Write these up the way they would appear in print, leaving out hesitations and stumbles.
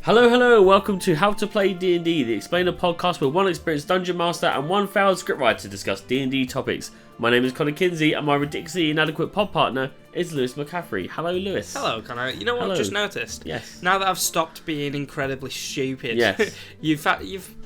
Hello, welcome to How to Play D&D, the Explainer podcast where one experienced dungeon master and one failed scriptwriter discuss D&D topics. My name is Kinsey and my ridiculously inadequate pod partner is Lewis McCaffery. Hello, Lewis. Hello, Connor. You know what I've just noticed? Yes. Now that I've stopped being incredibly stupid, yes. you've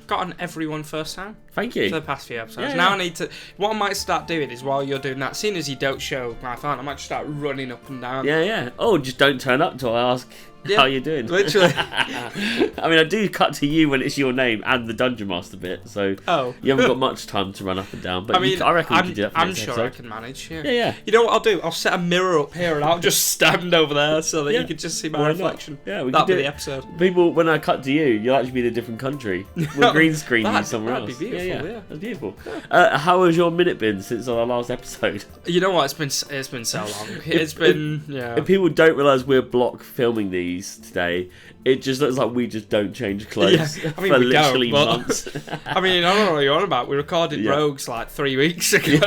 gotten everyone first time. Thank you. For the past few episodes. Yeah, now yeah. I need to... What I might start doing is while you're doing that, seeing as you don't show my phone, I might just start running up and down. Yeah. Oh, just don't turn up till I ask how you're doing. Literally. I mean, I do cut to you when it's your name and the Dungeon Master bit, so you haven't got much time to run up and down. But I mean, I reckon you can do that for I'm next sure episode. I can manage. Yeah. You know what I'll do? I'll set a mirror up here and I'll just stand over there so that you can just see my Why not? reflection. Yeah, we That'll can be do the it. episode. People, when I cut to you, you'll actually be in a different country. We'll green screen you somewhere else. That'd be beautiful, yeah. That's beautiful. How has your minute been since our last episode? You know what? It's been so long. It's been. If people don't realise we're block filming these today, it just looks like we just don't change clothes I mean, for we literally don't, months. I mean, I don't know what you're on about. We recorded Rogues like 3 weeks ago.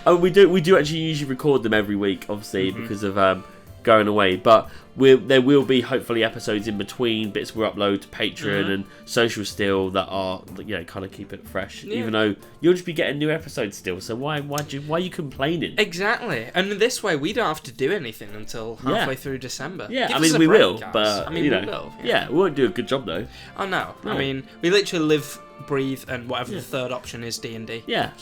Oh, we do actually usually record them every week, obviously, because of going away. But there will be hopefully episodes in between, bits we'll upload to Patreon and social still that are, kind of keep it fresh. Yeah. Even though you'll just be getting new episodes still. So why are you complaining? Exactly. And this way, we don't have to do anything until halfway through December. Yeah, Give I us mean a we break, will, guys. but I mean, we will. Yeah, we won't do a good job though. Oh no. No. I mean, we literally live, breathe, and whatever the third option is, D&D. Yeah,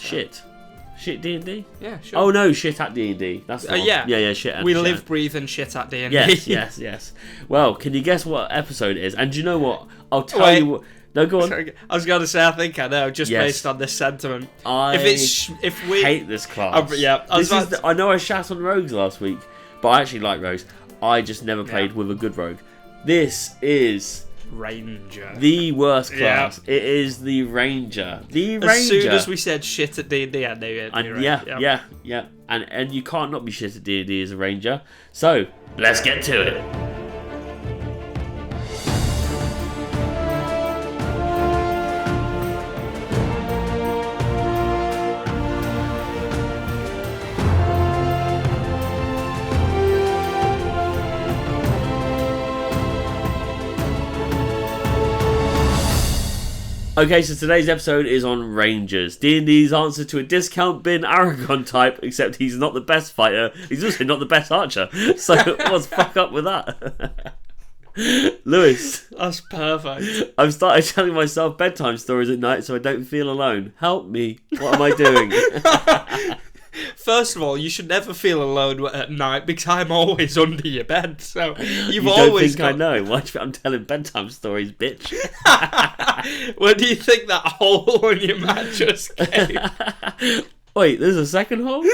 Shit D&D? Yeah, sure. Oh no, shit at D&D. That's the one. Yeah, shit at We shit live, at. breathe, and shit at D&D. Yes. Well, can you guess what episode it is? And do you know what? I'll tell you what. No, go on. Sorry, I was going to say, I think I know, just based on this sentiment. If we hate this class. I know I shat on rogues last week, but I actually like rogues. I just never played with a good rogue. This is Ranger. the worst class. It is the Ranger. As soon as we said shit at D&D, I knew it. Yeah. And you can't not be shit at D&D as a Ranger. So, let's get to it. Okay, so today's episode is on Rangers. D&D's answer to a discount bin Aragon type, except he's not the best fighter. He's also not the best archer. So what's fuck up with that? Lewis. That's perfect. I've started telling myself bedtime stories at night so I don't feel alone. Help me. What am I doing? First of all, you should never feel alone at night because I'm always under your bed. So you always don't think I know. Why do you think I'm telling bedtime stories, bitch? Where do you think that hole in your mattress came? Wait, there's a second hole?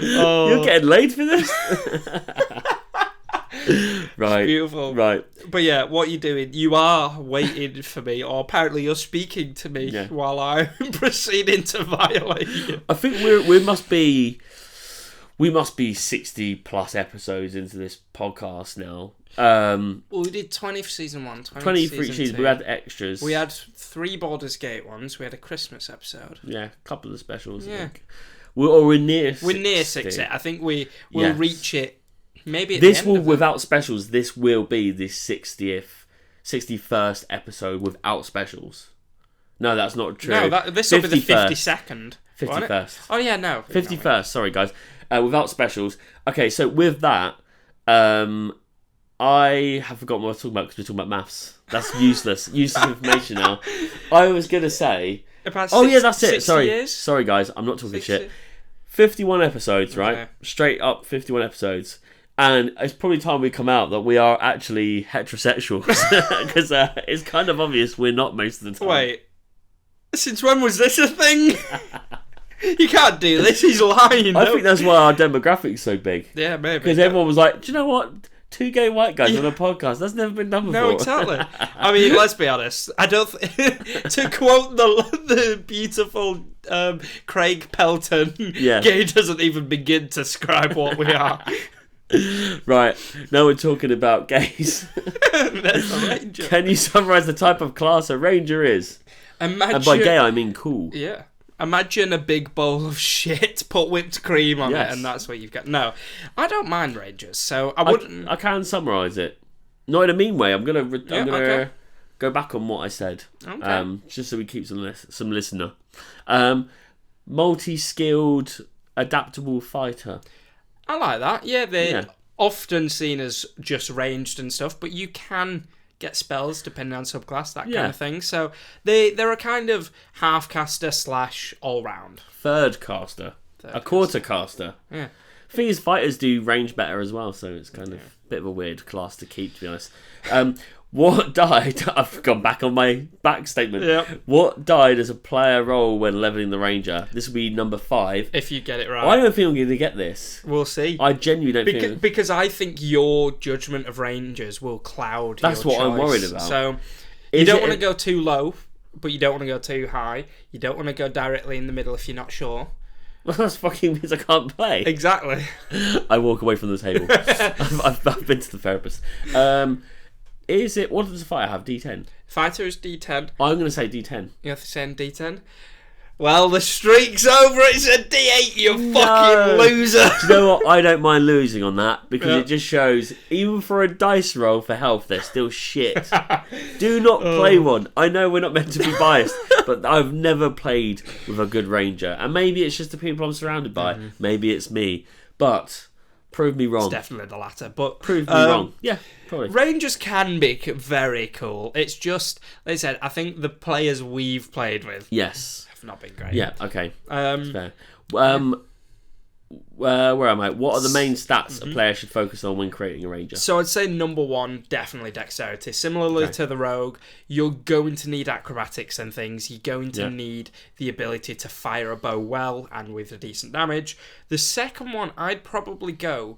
You're getting laid for this? Right. It's beautiful. Right. But yeah, what you're doing, you are waiting for me, or apparently you're speaking to me while I'm proceeding to violate you. I think we must be 60 plus episodes into this podcast now. Well, we did 20 for season 1, 20 for season 2. We had extras. We had 3 Baldur's Gate ones. We had a Christmas episode. Yeah, a couple of specials. Yeah. I think. We're near 60. We're near 60. I think we'll reach it. Maybe at this the end will, without specials, this will be the 61st episode without specials. No, that's not true. No, this will be the 52nd. 51st. Oh, yeah, no. 51st, sorry, guys. Without specials. Okay, so with that, I have forgotten what I was talking about because we're talking about maths. That's useless information now. I was going to say... About that's it. 60 years? Sorry, guys, I'm not talking shit. 51 episodes, right? Okay. Straight up 51 episodes. And it's probably time we come out that we are actually heterosexuals. Because it's kind of obvious we're not most of the time. Wait. Since when was this a thing? You can't do this, he's lying. I think that's why our demographic's so big. Yeah, maybe. Because everyone was like, do you know what? 2 gay white guys on a podcast. That's never been done before. No, exactly. I mean, let's be honest. I don't... to quote the beautiful Craig Pelton, gay doesn't even begin to describe what we are. Right, now we're talking about gays. That's a ranger. Can you summarise the type of class a ranger is? And by gay, I mean cool. Yeah. Imagine a big bowl of shit, put whipped cream on it, and that's what you've got. No, I don't mind rangers, so I wouldn't... I can summarise it. Not in a mean way. I'm gonna okay. go back on what I said. Okay. Just so we keep some listener. Multi-skilled, adaptable fighter. I like that. Yeah, they're often seen as just ranged and stuff, but you can get spells depending on subclass, that kind of thing. So they're a kind of half-caster / all-round. Third caster. Quarter caster. Yeah. Thing is, fighters do range better as well, so it's kind of a bit of a weird class to keep, to be honest. What died... I've gone back on my back statement. Yep. What died as a player role when levelling the ranger? This will be number 5. If you get it right. I don't think I'm going to get this. We'll see. I genuinely don't think... Because I think your judgment of rangers will cloud That's your what choice. I'm worried about. So, you don't want to go too low, but you don't want to go too high. You don't want to go directly in the middle if you're not sure. Well, that fucking means I can't play. Exactly. I walk away from the table. I've been to the therapist. Is it... What does the fighter have? D10? Fighter is D10. I'm going to say D10. You have to say D10? Well, the streak's over. It's a D8, you fucking loser. Do you know what? I don't mind losing on that because it just shows, even for a dice roll for health, they're still shit. Do not play one. I know we're not meant to be biased, but I've never played with a good ranger. And maybe it's just the people I'm surrounded by. Maybe it's me. But... prove me wrong. It's definitely the latter, but... Prove me wrong. Yeah, probably. Rangers can be very cool. It's just, like I said, I think the players we've played with have not been great. Yeah, okay. That's fair. Where am I? What are the main stats a player should focus on when creating a ranger? So I'd say number 1, definitely dexterity. Similarly to the rogue, you're going to need acrobatics and things. You're going to need the ability to fire a bow well and with a decent damage. The second one I'd probably go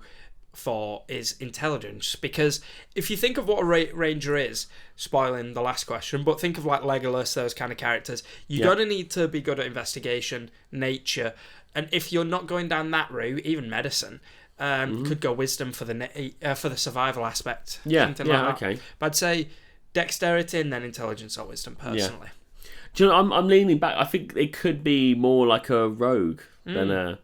for is intelligence, because if you think of what a ranger is, spoiling the last question, but think of like Legolas, those kind of characters, you're going to need to be good at investigation, nature, and if you're not going down that route, even medicine, could go wisdom for the survival aspect. Something like that. But I'd say dexterity and then intelligence or wisdom, personally. Do you know, I'm leaning back. I think it could be more like a rogue than a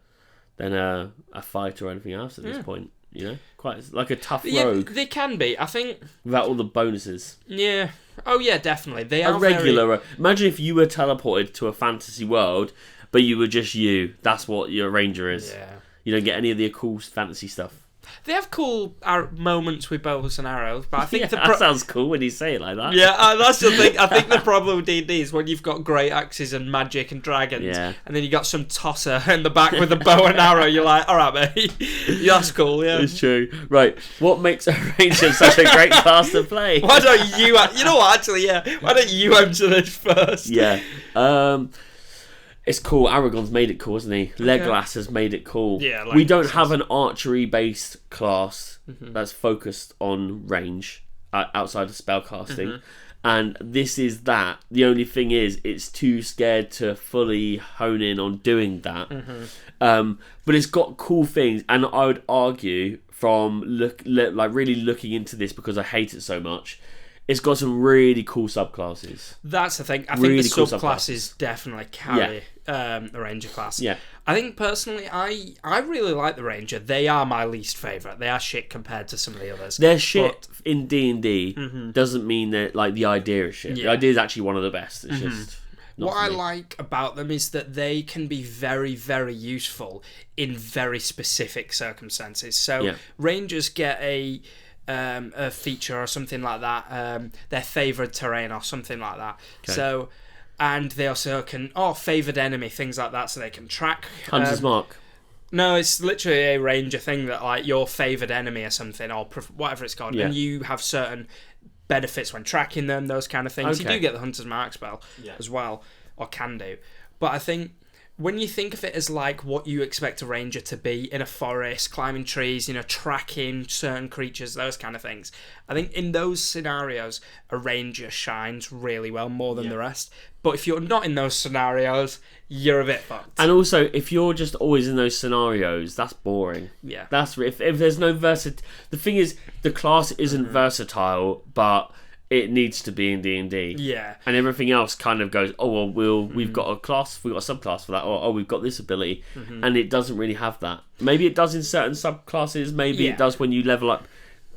fighter or anything else at this point. You know, quite like a tough rogue. They can be. I think without all the bonuses. Yeah. Oh yeah, definitely. They are a regular. Imagine if you were teleported to a fantasy world, but you were just you. That's what your ranger is. Yeah. You don't get any of the cool fantasy stuff. They have cool moments with bows and arrows, but I think that sounds cool when you say it like that. Yeah, that's the thing. I think the problem with D&D is when you've got great axes and magic and dragons, and then you got some tosser in the back with a bow and arrow. You're like, all right, mate, that's cool. Yeah, it's true. Right, what makes a ranger such a great class to play? Why don't you? You know what? Actually, why don't you answer this first? Yeah. It's cool. Aragon's made it cool, hasn't he? Legolas has made it cool. Yeah, we don't have an archery-based class that's focused on range outside of spellcasting. And this is that. The only thing is, it's too scared to fully hone in on doing that. But it's got cool things. And I would argue, from really looking into this because I hate it so much, it's got some really cool subclasses. That's the thing. I think the subclasses definitely carry the Ranger class. Yeah. I think personally, I really like the Ranger. They are my least favourite. They are shit compared to some of the others. They're shit in D&D doesn't mean that like the idea is shit. The idea is actually one of the best. It's just what I like about them is that they can be very, very useful in very specific circumstances. So Rangers get a feature or something like that, their favoured terrain or something like that. So, and they also can favoured enemy, things like that, so they can track. Hunter's Mark. No, it's literally a ranger thing that like your favoured enemy or something, or whatever it's called, and you have certain benefits when tracking them, those kind of things. You do get the Hunter's Mark spell as well, or can do. But I think when you think of it as like what you expect a ranger to be in a forest, climbing trees, tracking certain creatures, those kind of things, I think in those scenarios, a ranger shines really well, more than the rest. But if you're not in those scenarios, you're a bit fucked. And also, if you're just always in those scenarios, that's boring. Yeah. If there's no the thing is, the class isn't versatile, but it needs to be in D&D. Yeah. And everything else kind of goes, we've got a class, we've got a subclass for that, or we've got this ability. And it doesn't really have that. Maybe it does in certain subclasses, maybe it does when you level up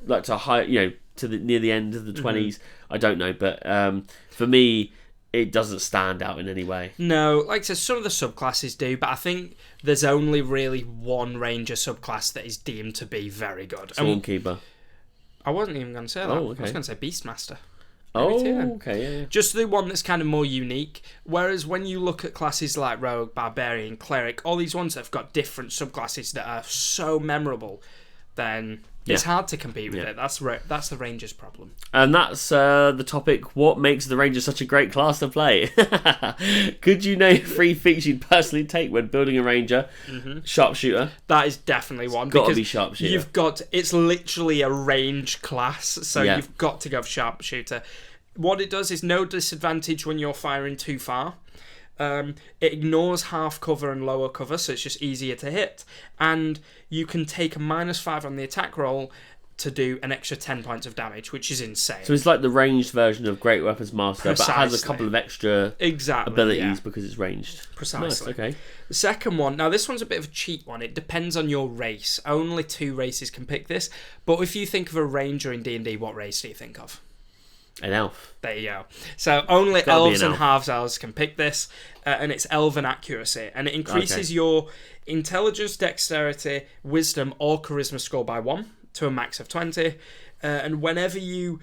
like to high, to the near the end of the 20s. I don't know, but for me, it doesn't stand out in any way. No, like I said, some of the subclasses do, but I think there's only really one Ranger subclass that is deemed to be very good. Stormkeeper. I wasn't even going to say that. Oh, okay. I was going to say Beastmaster. Oh, okay, yeah. Just the one that's kind of more unique. Whereas when you look at classes like Rogue, Barbarian, Cleric, all these ones that have got different subclasses that are so memorable, then it's hard to compete with it. That's the Ranger's problem. And that's the topic, what makes the Ranger such a great class to play? Could you name 3 feats you'd personally take when building a Ranger? Sharpshooter. That is definitely one. It's got to be Sharpshooter. It's literally a range class, so you've got to go for Sharpshooter. What it does is no disadvantage when you're firing too far. It ignores half cover and lower cover, so it's just easier to hit. And you can take a -5 on the attack roll to do an extra 10 points of damage, which is insane. So it's like the ranged version of Great Weapons Master, but it has a couple of extra abilities because it's ranged. Precisely. Nice, okay. The second one, now this one's a bit of a cheat one. It depends on your race. Only 2 races can pick this. But if you think of a Ranger in D&D, what race do you think of? An elf. There you go. So only elves and half-elves can pick this, and it's elven accuracy, and it increases your intelligence, dexterity, wisdom, or charisma score by 1 to a max of 20, and whenever you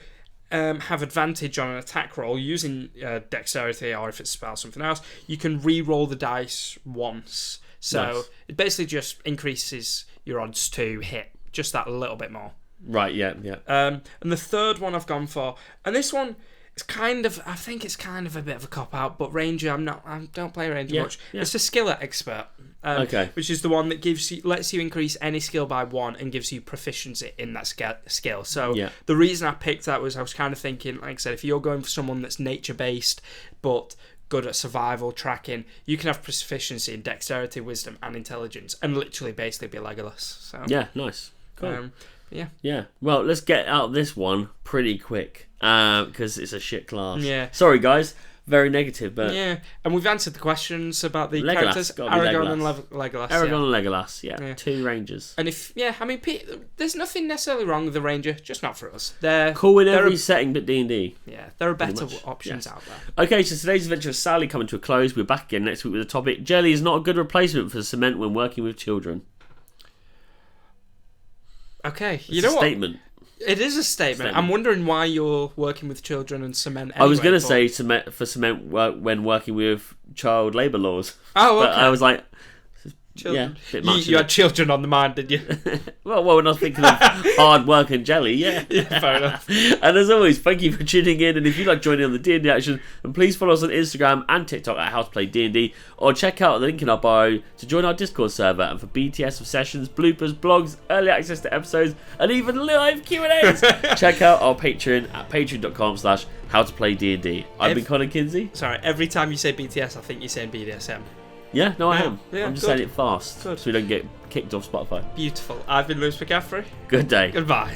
have advantage on an attack roll using dexterity, or if it's spell something else, you can re-roll the dice once. So it basically just increases your odds to hit just that little bit more. Right, yeah. And the third one I've gone for, and this one is I think it's kind of a bit of a cop-out, but Ranger, I don't play Ranger much. Yeah. It's a skill expert, which is the one that lets you increase any skill by 1 and gives you proficiency in that skill. So the reason I picked that was I was kind of thinking, like I said, if you're going for someone that's nature-based, but good at survival, tracking, you can have proficiency in dexterity, wisdom, and intelligence, and literally basically be Legolas. So yeah, nice. Cool. Yeah. Well, let's get out this one pretty quick because it's a shit class. Yeah. Sorry, guys. Very negative, but and we've answered the questions about the Legolas, characters. Aragorn and Legolas. Aragorn and Legolas. Yeah. 2 Rangers. And there's nothing necessarily wrong with the Ranger, just not for us. They're cool in every setting, but D&D. Yeah, there are better options out there. Okay, so today's adventure is sadly coming to a close. We're back again next week with a topic: jelly is not a good replacement for cement when working with children. Okay, you know what? Statement. It is a statement. I'm wondering why you're working with children and cement. Anyway, I was going to say cement when working with child labour laws. Oh, okay. But I was like, children. Yeah, a bit much. You had children on the mind, did you? well, when I was thinking of hard work and jelly, yeah. Fair enough. And as always, thank you for tuning in. And if you'd like joining on the D&D action, then please follow us on Instagram and TikTok at How to Play D&D, or check out the link in our bio to join our Discord server. And for BTS of sessions, bloopers, blogs, early access to episodes, and even live Q&As, check out our Patreon at patreon.com/howtoplayd&D. I've been Connor Kinsey. Sorry, every time you say BTS, I think you're saying BDSM. Yeah, no, I am. Yeah, I'm just saying it fast so we don't get kicked off Spotify. Beautiful. I've been McCaffery. Good day. Goodbye.